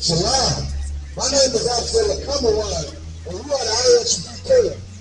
Shalom. My name is Alfred Kamaran, and we are the IHBK.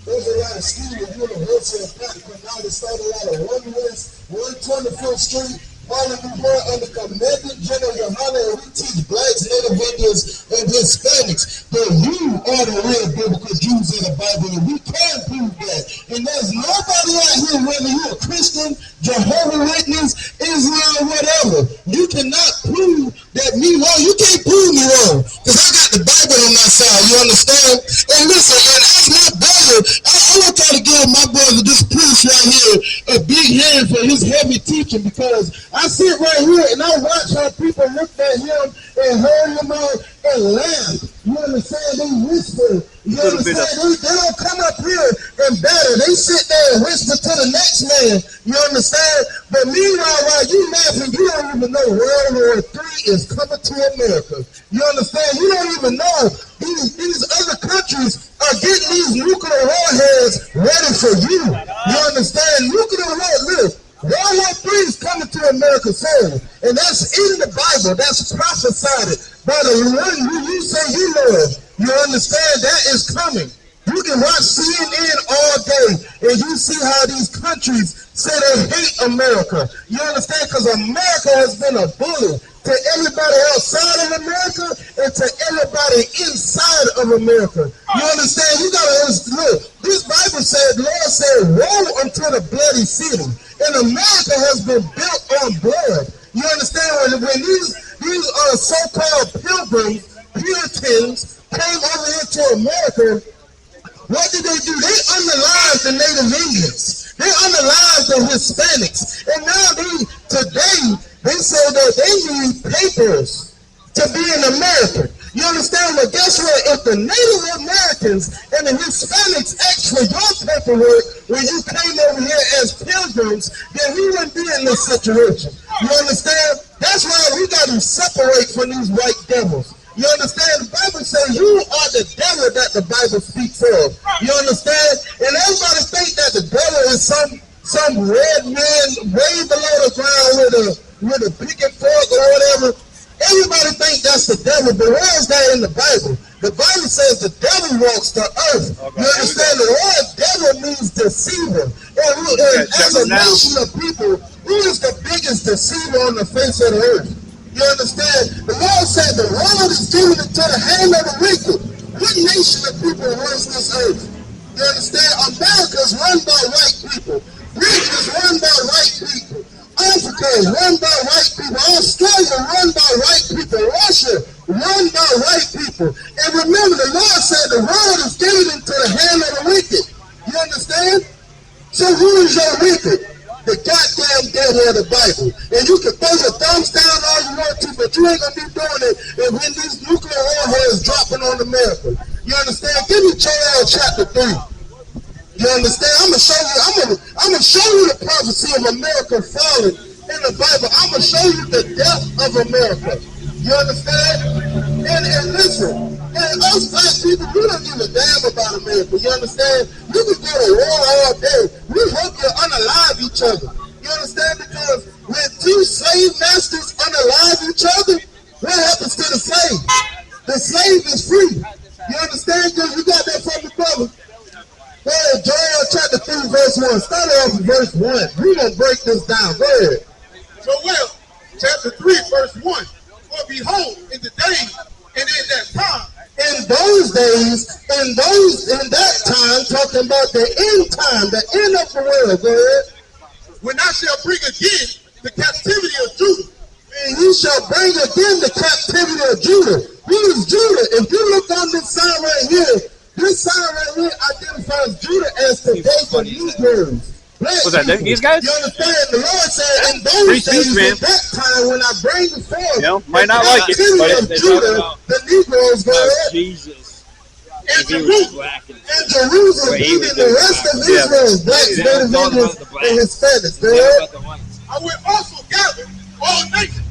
There's a lot of schools and university and practical now. They started out of 1 West, 125th Street, Harlem, New York, under Commandant General Yohana, and we teach blacks, Native Indians, and Hispanics that you are the real biblical Jews in the Bible, and we can prove that. And there's nobody out here, whether you're a Christian, Jehovah's Witness, Islam, whatever, you cannot prove that me wrong. You can't prove me wrong, because I got the Bible on my side, you understand? And listen, and as my brother, I want to try to give my brother this proof right here, a big hand for his heavy teaching, because I sit right here and I watch how people look at him and heard him out and laugh. You understand? They whisper. You understand? They don't come up here and battle. They sit there and whisper to the next man. You understand? But meanwhile, while you laughing, you don't even know World War III is coming to America. You understand? You don't even know these other countries are getting these nuclear warheads ready for you. You understand? Nuclear warheads. World War III is coming to America soon, and that's in the Bible. That's prophesied by the one who you say you love. You understand? That is coming. You can watch CNN all day, and you see how these countries say they hate America. You understand? Because America has been a bully to everybody outside of America and to everybody inside of America. You understand? You gotta look. This Bible said, the Lord said, woe unto the bloody city. And America has been built on blood. You understand? When these so-called pilgrims, Puritans, came over here to America, what did they do? They underlined the Native Indians. They underlined the Hispanics. And now today, they say that they need papers to be an American. You understand? But guess what? If the Native Americans and the Hispanics asked for your paperwork when you came over here as pilgrims, then we wouldn't be in this situation. You understand? That's why we got to separate from these white devils. You understand? The Bible says you are the devil that the Bible speaks of. You understand? And everybody think that the devil is some red man way below the ground with a picket fork or whatever. Everybody think that's the devil, but where is that in the Bible? The Bible says the devil walks the earth. You understand? The word devil means deceiver. And as a nation of people, who is the biggest deceiver on the face of the earth? You understand? The Lord said the world is given into the hand of the wicked. What nation of people runs this earth? You understand? America is run by white people. Britain is run by white people. Africa is run by white people. Australia run by white people. Russia run by white people. And remember, the Lord said the world is given into the hand of the wicked. You understand? So who is your wicked? The goddamn devil of the Bible. And you can throw your thumbs down all you want to, but you ain't gonna be doing it and when these nuclear warheads dropping on America. You understand? Give me Joel chapter 3. You understand? I'm gonna show you the prophecy of America falling in the Bible. I'm gonna show you the death of America. You understand? And listen, and us black people, we don't give a damn about America. You understand? We can go to war all day. We hope you unalive each other. You understand? Because when two slave masters unalive each other, what happens to the slave? The slave is free. You understand? Because you got that from the brother. Go ahead, Joel chapter 3, verse 1. Start off with verse 1. We're going to break this down. Go ahead. Joel chapter 3, verse 1. For behold, in the days and in that time. In those days, in that time, talking about the end time, the end of the world. Go ahead. When I shall bring again the captivity of Judah. And he shall bring again the captivity of Judah. Who is Judah? If you look on this sign right here, this sign right here identifies Judah as the gate of Negroes. Was that these guys? You understand? The Lord said, in those days, at that time, when I bring the forth, might not like it, but Judah, the Negroes go ahead. Jesus. And Jerusalem. And Jerusalem, even the rest of Israel, blacks, native Indians, and Hispanics. I will also gather all nations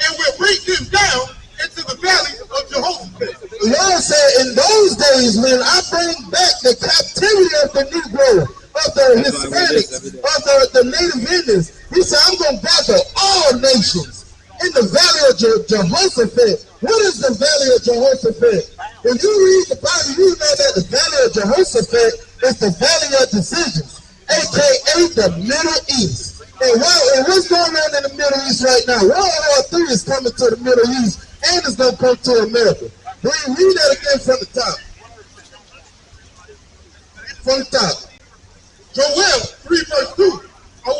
and will bring them down into the valley of Jehoshaphat. The Lord said, in those days, when I bring back the captivity of the Negro, of the Hispanics, of the native Indians, he said, I'm going to gather all nations in the valley of Jehoshaphat. What is the valley of Jehoshaphat? If you read the Bible, you know that the valley of Jehoshaphat is the valley of decisions, a.k.a. the Middle East. And what's going on in the Middle East right now? World War III is coming to the Middle East, and it's going to come to America. Read that again from the top. From the top. Joel 3 verse 2. I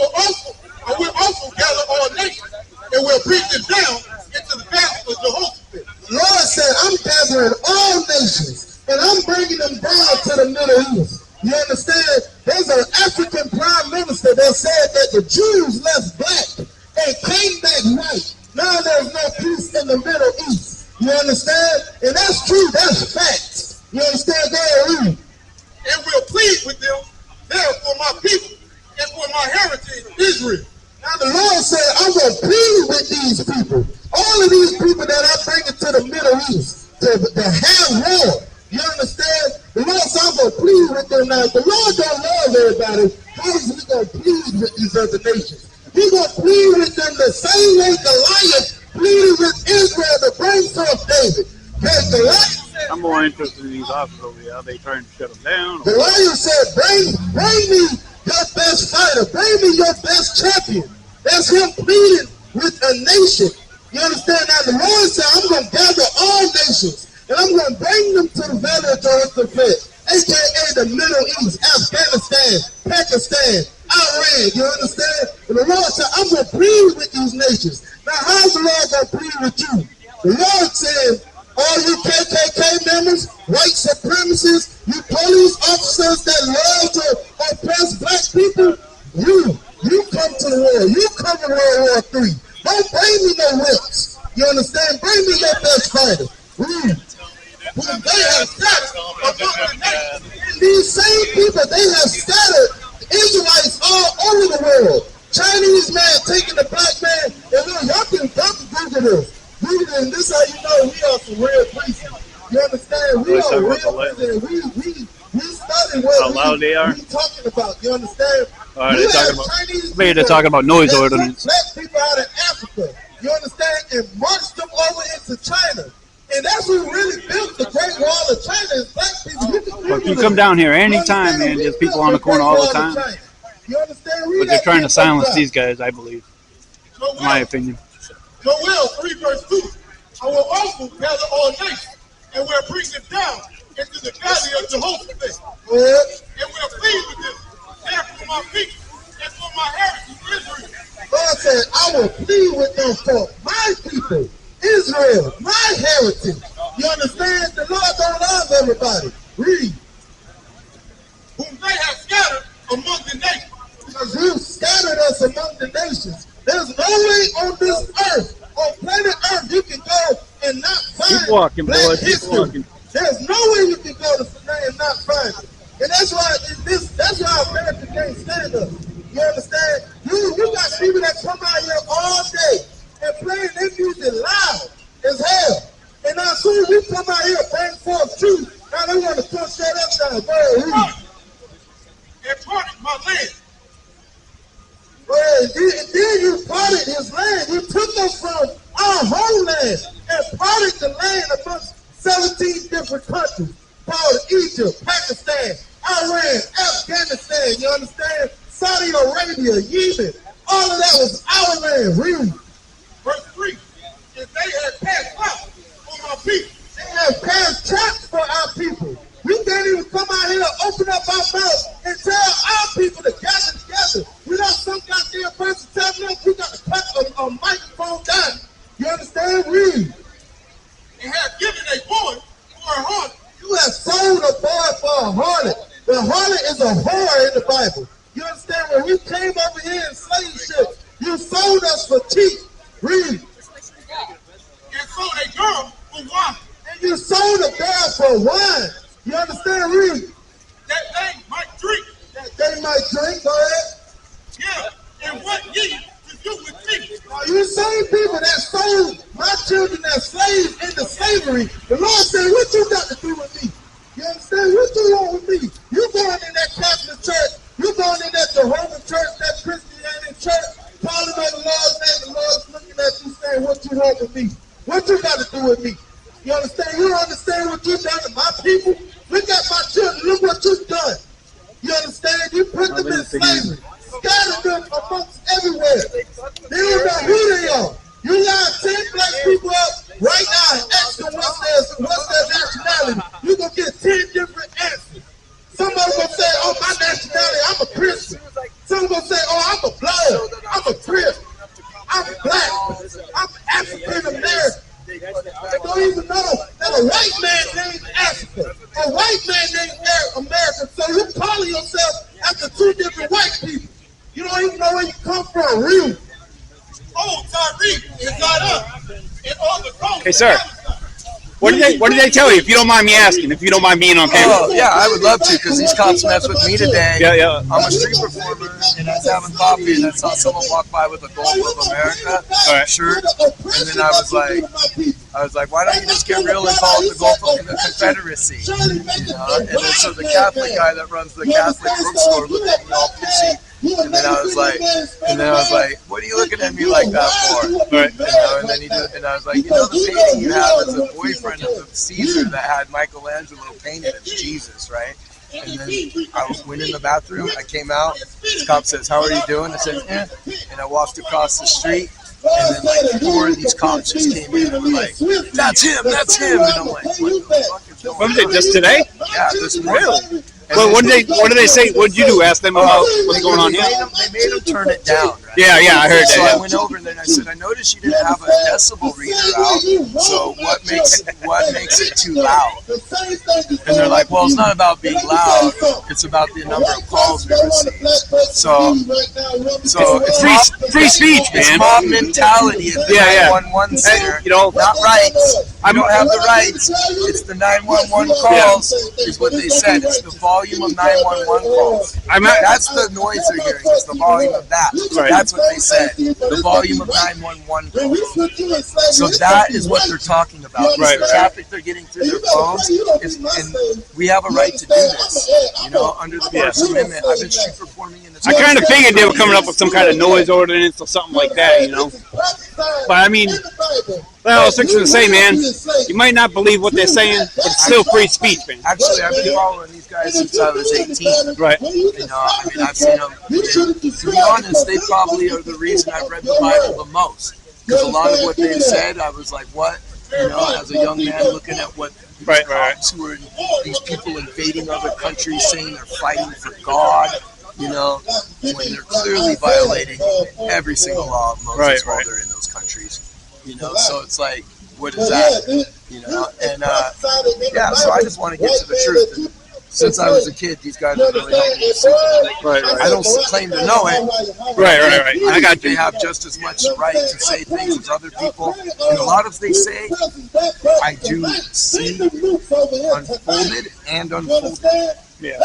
will also gather all nations and will bring them down into the valley of Jehoshaphat. The Lord said, I'm gathering all nations, and I'm bringing them down to the Middle East. You understand? There's an African prime minister that said that the Jews left black and came back white. Now there's no peace in the Middle East. You understand? And that's true. That's facts. You understand? Go ahead, read. And will plead with them there for my people and for my heritage, Israel. Now the Lord said, I'm going to plead with these people. All of these people that I bring into the Middle East to have war. You understand? The Lord said, I'm going to plead with them now. The Lord don't love everybody. How is he going to plead with these other nations? He's going to plead with them the same way Goliath pleaded with Israel to bring forth David. I'm more interested in these officers over here. Are they trying to shut them down? Goliath said, bring me your best fighter. Bring me your best champion. That's him pleading with a nation. You understand? Now the Lord said, I'm going to gather all nations. And I'm going to bring them to the valley of Jehoshaphat, a.k.a. the Middle East, Afghanistan, Pakistan, Iran. You understand? And the Lord said, I'm going to plead with these nations. Now, how's the Lord going to plead with you? The Lord said, all you KKK members, white supremacists, you police officers that love to oppress black people, you come to the war. You come to World War III. Don't bring me no whips. You understand? Bring me your best fighter. They have scattered among the nations. These same people, they have scattered Israelites all over the world. Chinese man taking the black man, and look, y'all can Google this. And this is how you know we are some real priests. You understand? We are real priests. We study what we talking about. You understand? They're talking about, maybe they're talking about noise ordinance. Black people out of Africa, you understand, and marched them over into China. And that's who really built the Great Wall of China is black people. But you come down here anytime, man. There's people on the corner all the time. You understand? But they're trying to silence these guys, I believe. In my opinion. Joel 3 verse 2. I will also gather all nations and will bring them down into the valley of Jehoshaphat. And will plead with them there for my people and for my heritage, Israel. God said, I will plead with them for my people. Israel, my heritage. You understand? The Lord don't love everybody. Read. Whom they have scattered among the nations. Because you scattered us among the nations. There's no way on this earth, on planet Earth, you can go and not find Keep walking, black boy. history. Keep walking. There's no way you can go to Sinai and not find it. And that's why America can't stand us. You understand? You got people that come out here all day and playing their music loud as hell. And now as soon as we come out here and bring forth truth, now they want to come straight up down. Go ahead, read. And parted my land. Well, then you parted his land. You took us from our homeland and parted the land amongst 17 different countries called Egypt, Pakistan, Iran, Afghanistan, you understand? Saudi Arabia, Yemen. All of that was our land. Read. Verse 3. And they had passed out for my people. They have cast traps for our people. We can't even come out here and open up our mouth and tell our people to gather together. Without some goddamn person telling us we got to cut a microphone down. You understand? Read. And have given a boy for a harlot. You have sold a boy for a harlot. The harlot is a whore in the Bible. You understand? When we came over here in slave ships, you sold us for cheap. Read. And sold a girl for wine. And you sold a girl You understand? Read. That they might drink. That they might drink. Go ahead. Yeah. And what ye to do with me? Are you same people that sold my children as slaves into slavery? The Lord said, what you got to do with me? You understand? What you want with me? You going in that Catholic church. You going in that Jehovah church, that Christianity church, calling on the Lord's name. The Lord's looking at you saying, what you want with me? What you got to do with me? You understand? You understand what you done to my people? Look at my children. Look what you've done. You understand? You put them in slavery. Scattered them amongst everywhere. They don't know who they are. You line 10 black people up right now and ask them what's their nationality. You're going to get 10 different answers. Some of them going to say, oh, my nationality, I'm a Christian. Some going to say, oh, I'm a blood. I'm a Christian. I'm black. I'm African American. They don't even know that a white man named Africa, a white man named America. So you calling yourself after two different white people. You don't even know where you come from, real. Oh, Tyreek is not up. And all the coast. Hey, sir. What did they tell you? If you don't mind me asking, if you don't mind being on camera. Oh, yeah, I would love to, because these cops messed with me today. Yeah. I'm a street performer, and I was having coffee, and I saw someone walk by with a Gulf of America shirt, and then I was like, why don't you just get real and call it the Gulf of the Confederacy? And then so the Catholic guy that runs the Catholic bookstore looked at me all pissy. And then I was like, what are you looking at me like that for? Right. And I was like, the painting you have is a boyfriend of Caesar that had Michelangelo painted as Jesus, right? And then I went in the bathroom, I came out, the cop says, how are you doing? I said, eh. And I walked across the street, and then like 4 of these cops just came in and were like, that's him. And I'm like, what the fuck is going on? When was it, just today? Yeah, this morning. Really? Well, what did they say? What did you do? Ask them about what's going on here? They made him turn it down, right? Yeah, I heard So that. I went over and then I said, I noticed you didn't have a decibel reader out. So what makes it too loud? And they're like, well, it's not about being loud. It's about the number of calls we receive. So it's Free speech, it's man. mob mentality at the 911 center. Not rights. I don't have the rights. It's the 911 calls is what they said. It's the volume of 911 calls. That's the noise they're hearing. It's the volume of that. Right. That's what they said. The volume of 911 calls. So that is what they're talking about. Right. The traffic they're getting through their phones, and we have a right to do this. Under the First Amendment. I've been street performing in this. I kind of figured they were coming up with some kind of noise ordinance or something like that, But I mean, well, I was fixing to say, man, you might not believe what they're saying, but it's still free speech, man. Actually, I've been following these guys since I was 18. Right. I've seen them. To be honest, they probably are the reason I've read the Bible the most. Because a lot of what they've said, I was like, what? As a young man looking at what cops who are these people invading other countries saying they're fighting for God, when they're clearly violating every single law of Moses while they're in those countries. So it's like, what is that? And so I just want to get to the truth. And since I was a kid, these guys have really helped me. Right. I don't claim to know it. Right. I got you. They have just as much right to say things as other people. And a lot of they say, I do see unfolded and unfolded. Yeah.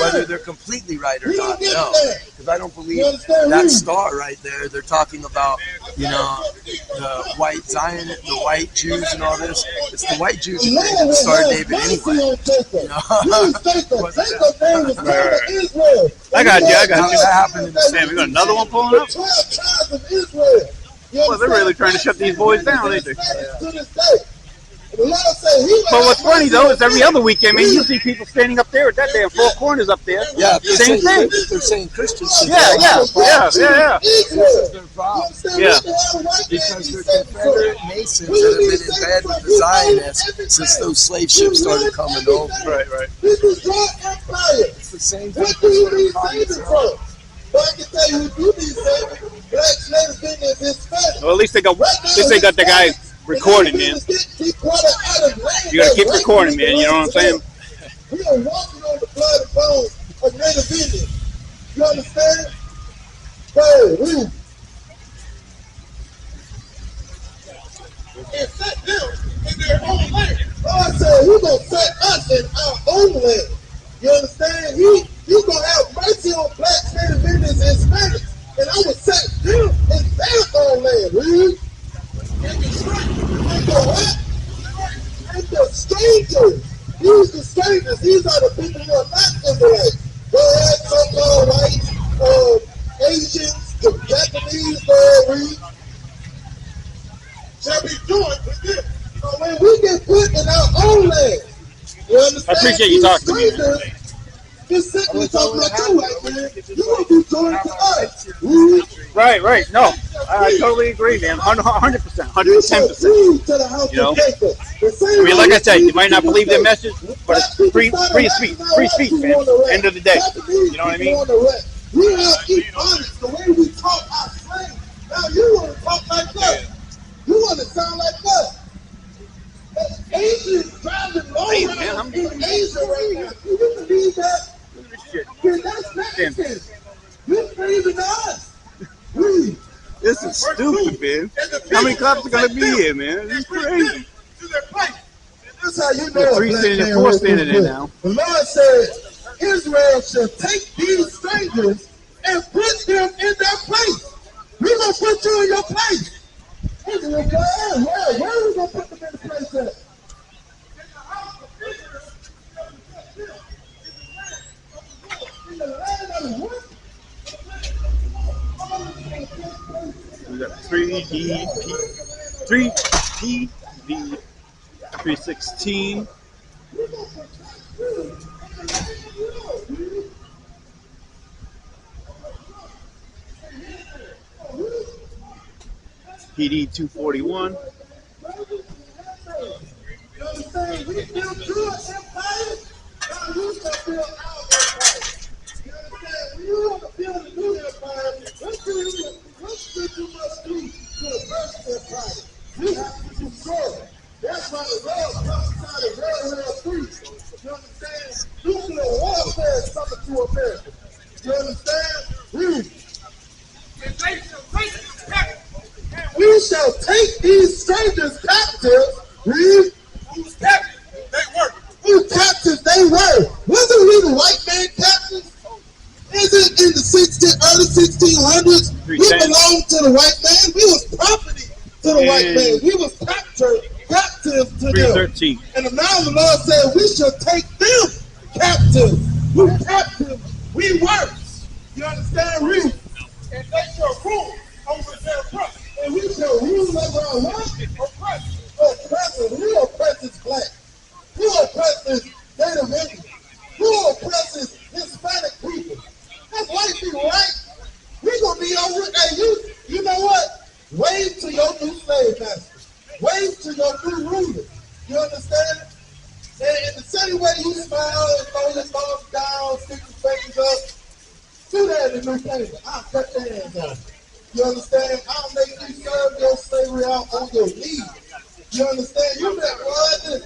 Whether they're completely right or not, no. Because I don't believe that star right there, they're talking about, the white Zion, the white Jews and all this. It's the white Jews that created the Star of David anyway. I got you. That happened in the Damn, we got another one pulling up? Well, they're really trying to shut these boys down, ain't they? But what's funny though is every other weekend, man, you see people standing up there at that damn Four Corners up there. Yeah, same thing. They're saying Christians should Yeah. This is their problem. Yeah. Because they're Confederate Masons that have been in bed with the Zionists since those slave ships started coming over. Right. It's the same thing as what I'm talking. Well, at least they got the guy recording, man. You gotta keep recording, man. You know what I'm saying? We are walking on the blood and bones of Native Indians. You understand? Hey, And set them in their own land. God said He's gonna set us in strangers. These are the people who are not Israelites. Go ahead, so-called whites, Asians, the Japanese, read. Shall be doing with this. So when we get put in our own land, you understand? I appreciate you talking to me, man. Just simply talking like you, white man. You will be joined to us. Right. No, I totally agree, man. 100%, 110%. You know, I mean, like I said, you might not believe their message, but it's free speech, man. End of the day, you know what I mean? We have to be honest. The way we talk our slang. Now you want to talk like us. You want to sound like us. Asians driving low in Asia right now. Do you believe that? Man, that's Mexican. You're praising us. This is stupid, man. How many cops are gonna be here, man? This is crazy. That's how you know. 3 standing there, 4 standing there now. The Lord said, Israel shall take these strangers and put them in their place. We're gonna put you in your place. Where are we gonna put them in the place at? In the land of the what? We got 3DP, 316. PD 241. We built your empire. Now you can build our empire. You understand? When you want to build a new empire, what you must do to the first empire? You have to destroy it. That's why the Lord prophesied of World War III. You understand? Nuclear warfare is coming to America. You understand? We shall take these strangers captive. Whose captives they were? Whose captives they were? Wasn't we the white man captives? Is it in the early 1600s? We belonged to the white man. We was property to the white man. We was captive to them. And now the Lord said we shall take them captive. Who captive we were. You understand? And they shall rule over their oppressors. And we shall rule over our what? Oppressors. Who oppresses black? Who oppresses Native Indians? Who oppresses Hispanic people? That's white people, right? We're going to be over it. Hey, you know what? Wave to your new slave master. Wave to your new ruler. You understand? And in the same way you smile and throw your thumbs down, stick your fingers up, do that in the new kingdom. I'll cut your hands off. You understand? I'll make you serve your slavery out on your knees. You understand? You bet, boy, listen.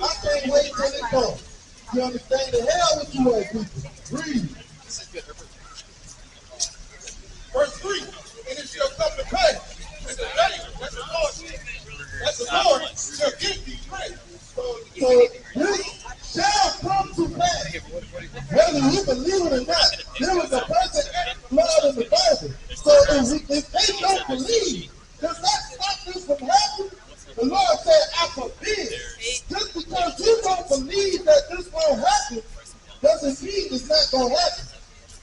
I can't wait till it comes. You understand? The hell with you white people. Read. Verse 3, and it shall come to pass in the day that the Lord shall give thee grace. So this shall come to pass. Whether you believe it or not, there was a person blood in the Bible. So if they don't believe, does that stop this from happening? The Lord said, I forbid. Just because you don't believe that this won't happen, doesn't mean it's not going to happen.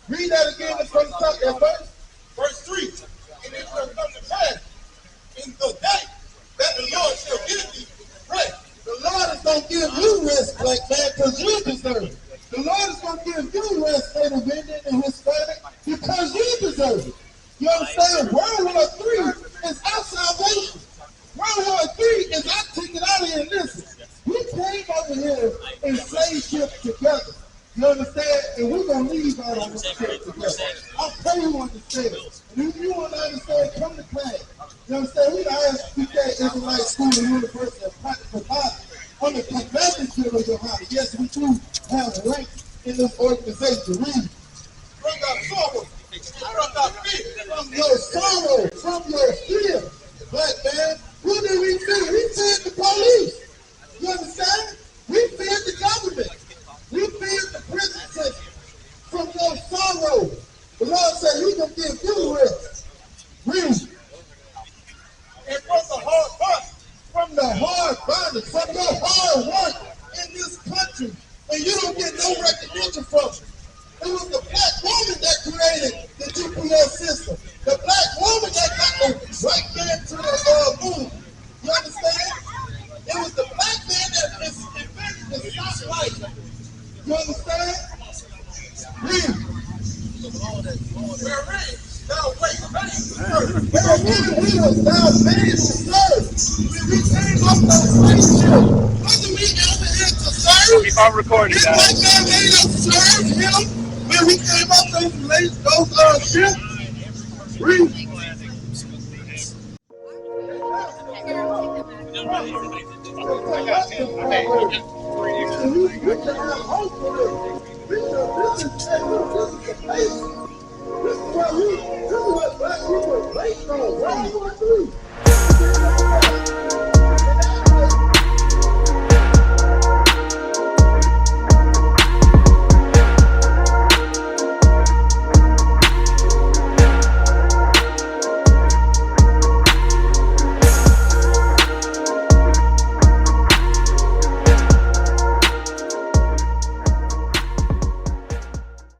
Read that again from the top of verse. Verse 3, and it shall come to pass in the day that the Lord shall give thee rest. The Lord is going to give you rest, black man, because you deserve it. The Lord is going to give you rest, Native Indian and Hispanic, because you deserve it. You understand? World War III is our salvation. World War III is our ticket out of here. Listen, we came over here in slave ships together. You understand? And we're going to leave out on this ship together. I pray you understand. And if you want to understand, come to class. You understand? We the ISPK Israelite School and University of Practical Knowledge on the convention of Ohio. Yes, we do have rank in this organization. Read. Bring our sorrow, bring our fear. From your sorrow, from your fear, black man. Who did we fear? We feared the police. You understand? We feared the government. We feared the prison system. From your sorrow, the Lord said He can give you rest. Read. And from the hard bondage, from your hard work in this country, and you don't get no recognition from it. It was the black woman that created the GPS system. The black woman that got the white man to the moon. You understand? It was the black man that invented the stoplight. You understand? Read. Now wait, we was now made to serve. When we came up those spaceships, wasn't we ever here to serve? Keep on recording, This guys. white man made us serve him when we came up those ships. Read. We can have hope for this. This is the place. This is what black people are based on. What do you want to do?